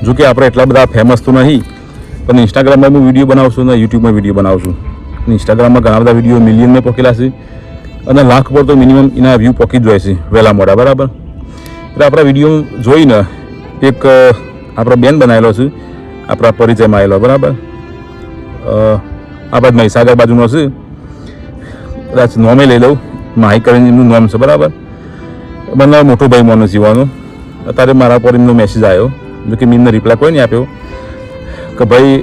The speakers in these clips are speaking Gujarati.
જો કે આપણે એટલા બધા ફેમસ તો નહીં, પણ ઇન્સ્ટાગ્રામમાં હું વિડીયો બનાવું છું ને યુટ્યુબમાં વિડીયો બનાવું છું. ઇન્સ્ટાગ્રામમાં ઘણા બધા વિડીયો મિલિયનમાં પહોંચેલા છે અને લાખ પર તો મિનિમમ એના વ્યૂ પહોંચી જ જાય છે વહેલા મોડા, બરાબર. એટલે આપણા વિડીયો જોઈને એક આપણો બેન બનાવેલો છે, આપણા પરિચયમાં આવેલો, બરાબર. આપણા મહીસાગર બાજુનો છે, કદાચ નોમે લઈ લઉં, માહી કરીને એમનું નામ છે, બરાબર. મને મોટો ભાઈ મોનો જીવાનો અત્યારે મારા પર એમનો મેસેજ આવ્યો, જો કે મેં એમને રિપ્લાય કોઈ નહીં આપ્યો કે ભાઈ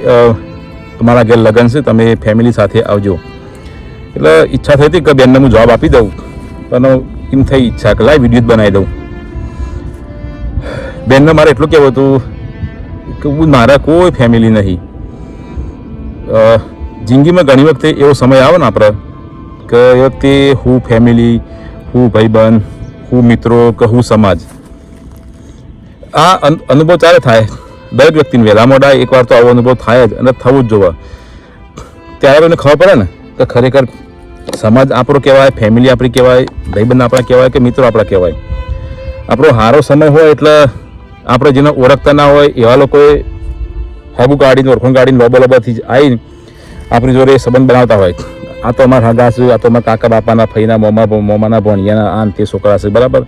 તમારા ઘેર લગ્ન છે, તમે ફેમિલી સાથે આવજો. એટલે ઈચ્છા થઈ હતી કે બેનને હું જવાબ આપી દઉં, પણ એમ થઈ ઈચ્છા કે લાઈવ વિડીયો જ બનાવી દઉં. બેનને મારે એટલું કહેવું હતું કે હું મારા કોઈ ફેમિલી નહીં. જિંદગીમાં ઘણી વખતે એવો સમય આવે ને આપણે કે એ વખતે હું ફેમિલી, હું ભાઈબંધ, હું મિત્રો કે હું સમાજ, આ અનુભવ ત્યારે થાય દરેક વ્યક્તિને વહેલા મોડા એકવાર તો આવો અનુભવ થાય જ અને થવું જ જોવે. ત્યારે એને ખબર પડે ને કે ખરેખર સમાજ આપણો કહેવાય, ફેમિલી આપણી કહેવાય, ભાઈબંધ આપણા કહેવાય કે મિત્રો આપણા કહેવાય. આપણો સારો સમય હોય એટલે આપણે જેને ઓળખતા ના હોય એવા લોકોએ હાગુ ગાડીને ઓળખણ ગાડીને લોબાથી જ આવીને આપણી જોડે સંબંધ બનાવતા હોય. આ તો અમારા હાગા છે, આ તો અમારા કાકા બાપાના, ફઈના, મોમાના, ભણિયાના, આન તે છોકરા છે, બરાબર.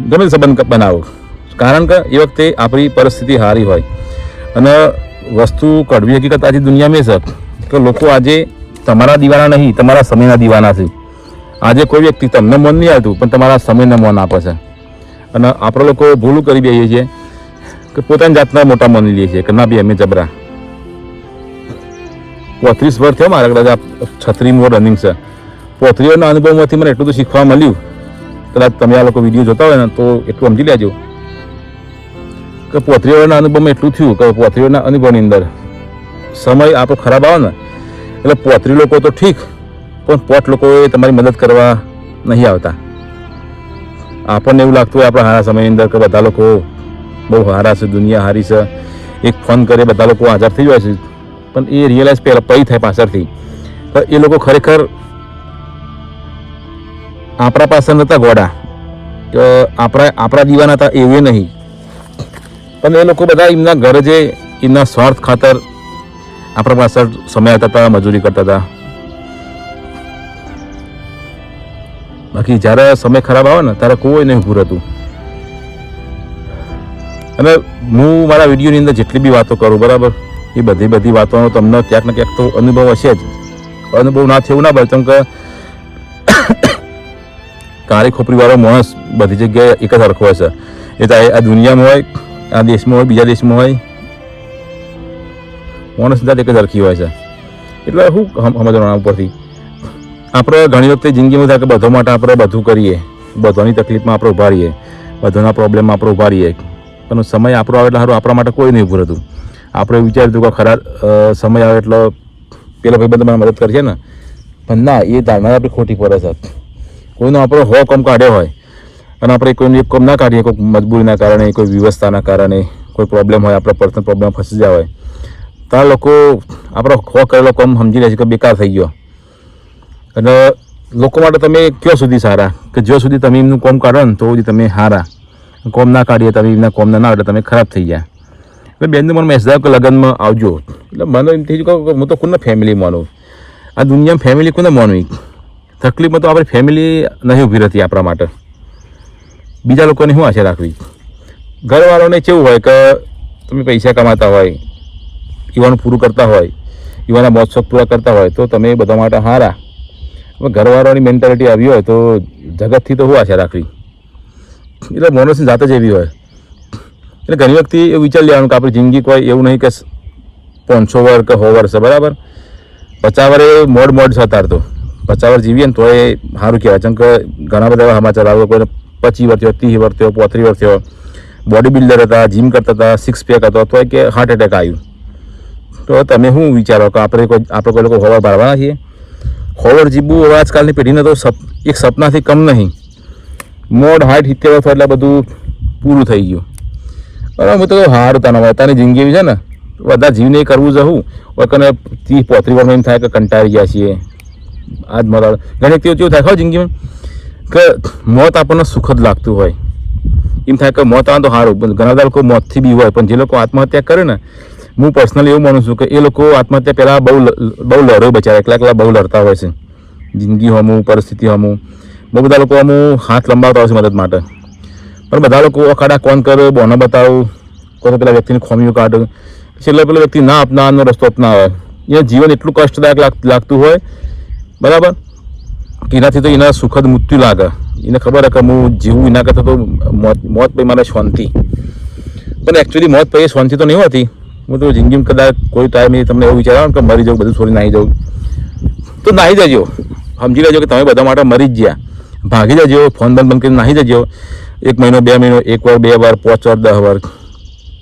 ગમે સંબંધ બનાવો, કારણ કે એ વખતે આપણી પરિસ્થિતિ સારી હોય. અને વસ્તુ કડવી હકીકત આજે દુનિયામાં છે કે લોકો આજે તમારા દીવાના નહીં, તમારા સમયના દીવાના છે. આજે કોઈ વ્યક્તિ તમને મન નહીં આવતું પણ તમારા સમયને મન આપે છે. અને આપણે લોકો ભૂલ કરી દઈએ છીએ કે પોતાની જાતના મોટા માની લઈએ છીએ કે ના બી અમે જબરા. 35 વર્ષ થયો મારા, કદાચ 36 રનિંગ છે. 35 વર્ષના અનુભવમાંથી મને એટલું તો શીખવા મળ્યું, કદાચ તમે આ લોકો વિડીયો જોતા હોય ને તો એટલું સમજી લેજો કે 35 વર્ષના અનુભવમાં એટલું થયું કે 35 વર્ષના અનુભવની અંદર સમય આપણો ખરાબ આવે ને એટલે 35 લોકો તો ઠીક, પણ 5 લોકોએ તમારી મદદ કરવા નહીં આવતા. આપણને એવું લાગતું હોય આપણા સારા સમયની અંદર કે બધા લોકો બહુ સારા છે, દુનિયા સારી છે, એક ફોન કરે બધા લોકો હાજર થઈ જાય છે. પણ એ રિયલાઇઝ પહેલાં પૈ થાય પાછળથી તો એ લોકો ખરેખર આપણા પાસે નહોતા ગોડા, કે આપણા દીવાના હતા એવું નહીં. પણ એ લોકો બધા એમના ઘરે જે એમના સ્વાર્થ ખાતર આપણા પાછળ સમય આવતા હતા, મજૂરી કરતા હતા. બાકી જ્યારે સમય ખરાબ આવે ને ત્યારે કોઈ નહીં ઊભું હતું. અને હું મારા વિડીયોની અંદર જેટલી બી વાતો કરું, બરાબર, એ બધી વાતોનો તમને ક્યાંક ને ક્યાંક તો અનુભવ હશે જ. અનુભવ ના થયું ના બચમ કે કાળી ખોપરીવાળો માણસ બધી જગ્યાએ એક જ સરખો હશે. એ તો આ દુનિયામાં હોય, આ દેશમાં હોય, બીજા દેશમાં હોય, માણસ જાત એક જ સરખી હોય છે. એટલે શું સમજવાનું ઉપરથી આપણે ઘણી વખતે જિંદગીમાં થાય કે બધો માટે આપણે બધું કરીએ, બધાની તકલીફમાં આપણે ઉભા રહીએ, બધાના પ્રોબ્લેમમાં આપણે ઉભા રહીએ, પણ સમય આપણો આવે એટલે સારું આપણા માટે કોઈ નહીં ઊભું હતું. આપણે વિચાર્યું કે ખરા સમય આવે એટલે પેલો ભાઈબંધ મને મદદ કરશે ને, પણ ના, એ ધારણા આપણી ખોટી પડે છે. કોઈનો આપણો કામ કાઢ્યો હોય અને આપણે કોઈનું એક કામ ના કાઢીએ, કોઈ મજબૂરીના કારણે, કોઈ વ્યવસ્થાના કારણે, કોઈ પ્રોબ્લેમ હોય, આપણા પર્સનલ પ્રોબ્લેમ ફસી જાય હોય, ત્યાં લોકો આપણો કરેલો કામ સમજી લે છે કે બેકાર થઈ ગયો. અને લોકો માટે તમે ક્યાં સુધી સારા કે જ્યાં સુધી તમે એમનું કોમ કાઢો ને તો સુધી તમે સારા, કોમ ના કાઢીએ તમે એમના કોમને ના એટલે તમે ખરાબ થઈ ગયા. એટલે બેનને મને મેસેજ આવ્યો કે લગ્નમાં આવજો. એટલે મને એમ થઈ ગયું કે હું તો કોને ફેમિલી માનું, આ દુનિયામાં ફેમિલી કોને માનવી. તકલીફમાં તો આપણી ફેમિલી નહીં ઊભી રહેતી આપણા માટે, બીજા લોકોને શું આશા રાખવી. ઘરવાળાને કેવું હોય કે તમે પૈસા કમાતા હોય, યુવાનું પૂરું કરતા હોય, યુવાના મોજ શોખ પૂરા કરતા હોય તો તમે બધા માટે સારા. હવે ઘરવાળાની મેન્ટાલિટી આવી હોય તો જગતથી તો શું આશા રાખવી. એટલે માણસની જાત જ એવી હોય. એટલે ઘણી વખતે એવું વિચારી લેવાનું કે આપણી જિંદગી કોઈ એવું નહીં કે 500 વર્ષ કે 100 વર્ષ છે, બરાબર. 50 વર્ષે મોડ છે અત્યારે તો. 50 વર્ષ જીવીએ ને તો એ સારું કહેવાય. જેમ કે ઘણા બધા એવા સમાચાર આવે, કોઈને 25 વર્ષ થયો, 30 વર્ષ થયો, 35 વર્ષ થયો, બોડી બિલ્ડર હતા, જીમ કરતા હતા, 6 પેક હતો, તો કે હાર્ટ એટેક આવ્યું. તો તમે શું વિચારો કે આપણે કોઈ લોકો હોવા ભરવાના છીએ? હોવર જીવવું હવે આજકાલની પેઢીને તો એક સપનાથી કમ નહીં. મોડ 60-70 વર્ષ એટલે બધું પૂરું થઈ ગયું. બરાબર. હું તો હારું તાના વતાની જિંદગી એવી છે ને, બધા જીવને કરવું જવું કને 30-35 વર્ષમાં એમ થાય કે કંટાળી ગયા છીએ. આજ મરણ ઘણી કેવું થાય ખબર જિંદગીમાં કે મોત આપણને સુખદ લાગતું હોય, એમ થાય કે મોત આવે તો સારું. ઘણા બધા લોકો મોતથી બી હોય, પણ જે લોકો આત્મહત્યા કરે ને, હું પર્સનલી એવું માનું છું કે એ લોકો આત્મહત્યા પહેલાં બહુ લડો બચાવે, એકલા બહુ લડતા હોય છે જિંદગી હમું, પરિસ્થિતિ હમું. બહુ બધા લોકો હમું હાથ લંબાવતા હોય છે મદદ માટે, પણ બધા લોકો અખાડા કોણ કરે, બોનો બતાવું, કોઈ પેલા વ્યક્તિની ખોમીઓ કાઢે, છેલ્લે પેલો વ્યક્તિ ના અપનાવવાનો રસ્તો અપનાવે. એ જીવન એટલું કષ્ટદાયક લાગતું હોય, બરાબર, કે એનાથી તો એના સુખદ મૃત્યુ લાગે. એને ખબર છે કે હું જીવું એના કરતાં તો મોત પછી મારે શાંતિ. પણ એકચ્યુઅલી મોત પછી શાંતિ તો નહીં હોતી. હું તો જિંદગીમાં કદાચ કોઈ ટાઈમ તમને એવું વિચારો કે મરી જાઉં, બધું છોડી નાહી જાઉં, તો નાહી જજો. સમજી લેજો કે તમે બધા માટે મરી જ ગયા. ભાગી જજો, ફોન બંધ કરીને નાહી જજો. 1 મહિનો, 2 મહિનો, 1 વાર, 2 વાર, 5 વાર, 10 વાર,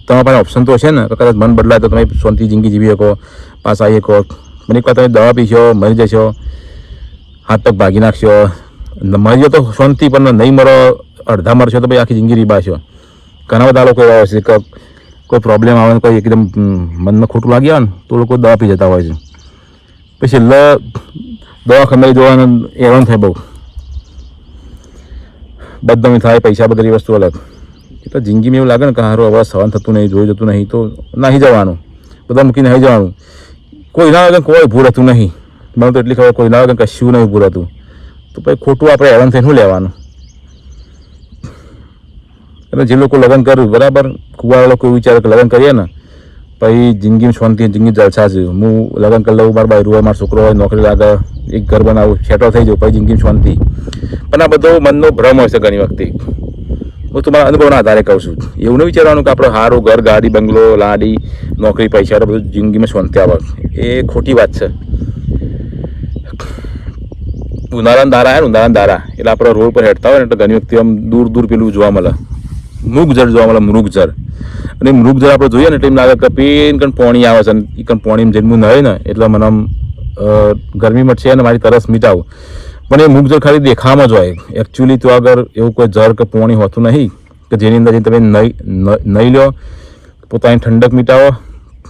તમારા પાસે ઓપ્શન તો છે ને. કદાચ મન બદલાય તો તમે શાંતિ જિંદગી જીવી શકો, પાછા આવી શકો. મને એક વાર તમે દવા પીશો, મરી જશો, હાથ પગ ભાગી નાખશો, મરી જાઓ તો શાંતિ, પણ નહીં મરો, અડધા મરશો તો ભાઈ આખી જિંદગી રીબાશો. ઘણા બધા લોકો એવા હોય છે કે કોઈ પ્રોબ્લેમ આવે ને, કોઈ એકદમ મનમાં ખોટું લાગી આવે ને, તો લોકો દવા પી જતા હોય છે. પછી છેલ્લે દવાખાને જોવાનું હેરાન થાય, બહુ બદનામી થાય, પૈસા બધી વસ્તુ અલગ. એટલે જિંદગીમાં એવું લાગે ને કે સારું હવે સહન થતું નહીં, જોઈ જતું નહીં, તો નાહી જવાનું, બધા મૂકીને નાહી જવાનું. કોઈ ના આવે કોઈ ભૂલ હતું નહીં, મને તો એટલી ખબર, કોઈ ના આવે કશું નહીં ભૂલ હતું, તો પછી ખોટું આપણે હેરાન થઈને શું લેવાનું. એટલે જે લોકો લગ્ન કર્યું, બરાબર, કુવાળા લોકો વિચારે કે લગ્ન કરીએ ને પછી જિંદગીમાં શાંતિ, જિંદગી જલસા છે, હું લગ્ન કરી લઉં, મારા બાયરું હોય, મારો છોકરો હોય, નોકરી લાગે, એક ઘર બનાવું, સેટલ થઈ જાઉં, પછી જિંદગીમાં શાંતિ. પણ આ બધો મનનો ભ્રમ હોય છે ઘણી વખતે. હું તમારા અનુભવના આધારે કહું છું. એવું નહીં વિચારવાનું કે આપણે સારું ઘર, ગાડી, બંગલો, લાડી, નોકરી, પૈસા, બધું જિંદગીમાં શાંતિ આવે, એ ખોટી વાત છે. ઉનાળાના દારા આવે ને, ઉનાળાના દારા એટલે આપણે રોડ પર હેઠતા હોય ને, એટલે ઘણી વખતે આમ દૂર દૂર પેલું જોવા મળે, મૃગજળ જોવા મળે, મૃગજળ. અને મૃગજળ આપણે જોઈએ ને એટલે એમ લાગે કે પીન કણ પોણી આવે છે, એ કણ પોણીમાં જઈને હું નહાય ને એટલે મને આમ ગરમીમાં છે ને મારી તરસ મીટાવું. પણ એ મૃગજળ ખાલી દેખાવામાં જ હોય. એકચ્યુઅલી તો આગળ એવું કોઈ જળ કે પોણી હોતું નહીં કે જેની અંદર તમે નહીં લો, પોતાની ઠંડક મીટાવો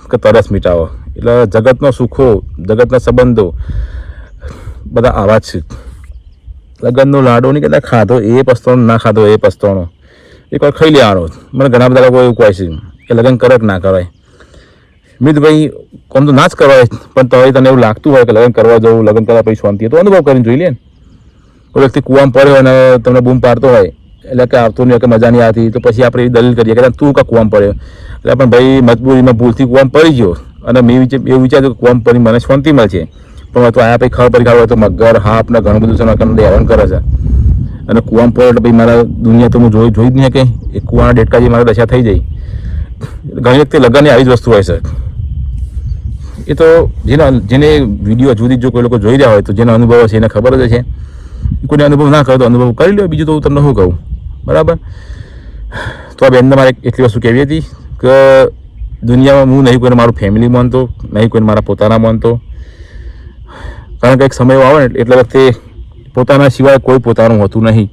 કે તરસ મીટાવો. એટલે જગતનો સુખો, જગતના સંબંધો બધા આવા જ છે. લગ્નનો લાડો નહીં કદાચ ખાધો એ પસ્તાણો, ના ખાધો એ પસ્તાણો, એકવાર ખાઈ લેવાનો. મને ઘણા બધા લોકો એવું કહે છે કે લગ્ન કરે કે ના કરાય. મિતભાઈ કોમ તો ના જ કરાય, પણ તો તને એવું લાગતું હોય કે લગ્ન કરવા જવું, લગ્ન કરવા પછી શાંતિ, તો અનુભવ કરીને જોઈ લે ને. કોઈ વ્યક્તિ કૂવામાં પડ્યો અને તમને બૂમ પાડતો હોય એટલે કે આવતું નહીં, કે મજા નહીં આવતી, તો પછી આપણે એ દલીલ કરીએ કે તું કા કૂવામાં પડ્યો. એટલે પણ ભાઈ મજબૂરીમાં ભૂલથી કૂવામાં પડી ગયો અને મેં એવું વિચાર્યું કે કૂવામાં પડી મને શાંતિ મળશે, પણ તો આયા પછી ખબર પડી હોય તો મગર, હાપ ને ઘણું બધું છે હેરાન કરે છે. અને કૂવામાં પડે એટલે ભાઈ મારા દુનિયા તો હું જોઈ જ નહીં કે એ કૂવાના ડેટકા જે મારા દશા થઈ જાય. ઘણી વખતે લગ્નની આવી જ વસ્તુ હોય છે. એ તો જેને વિડીયો હજુ સુધી જો કોઈ લોકો જોઈ રહ્યા હોય તો જેનો અનુભવ છે એને ખબર જ છે. કોઈને અનુભવ ના કરે તો અનુભવ કરી લો. બીજું તો હું તમને શું કહું, બરાબર. તો આ બેનને મારે એટલી વસ્તુ કહેવી હતી કે દુનિયામાં હું નહીં કોઈને મારું ફેમિલી માનતો, નહીં કોઈને મારા પોતાના માનતો. કારણ કે એક સમય એવો આવે ને એટલે વખતે પોતાના સિવાય કોઈ પોતાનું હોતું નહીં.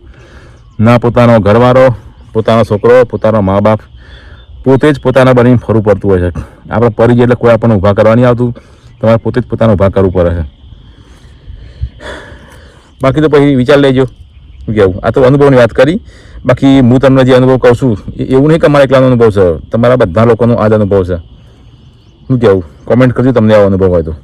ના પોતાનો ઘરવાળો, પોતાનો છોકરો, પોતાનો મા બાપ, પોતે જ પોતાના બનીને ફરવું પડતું હોય છે. આપણે પડી જઈએ એટલે કોઈ આપણને ઊભા કરવા નહીં આવતું, તમારે પોતે જ પોતાને ઊભા કરવું પડે છે. બાકી તો પછી વિચાર લેજો કેવું. આ તો અનુભવની વાત કરી. બાકી હું તમને જે અનુભવ કહું છું એવું નહીં કે અમારા એકલાનો અનુભવ છે, તમારા બધા લોકોનો આ જ અનુભવ છે. શું કહેવું, કોમેન્ટ કરજો તમને આવો અનુભવ હોય તો.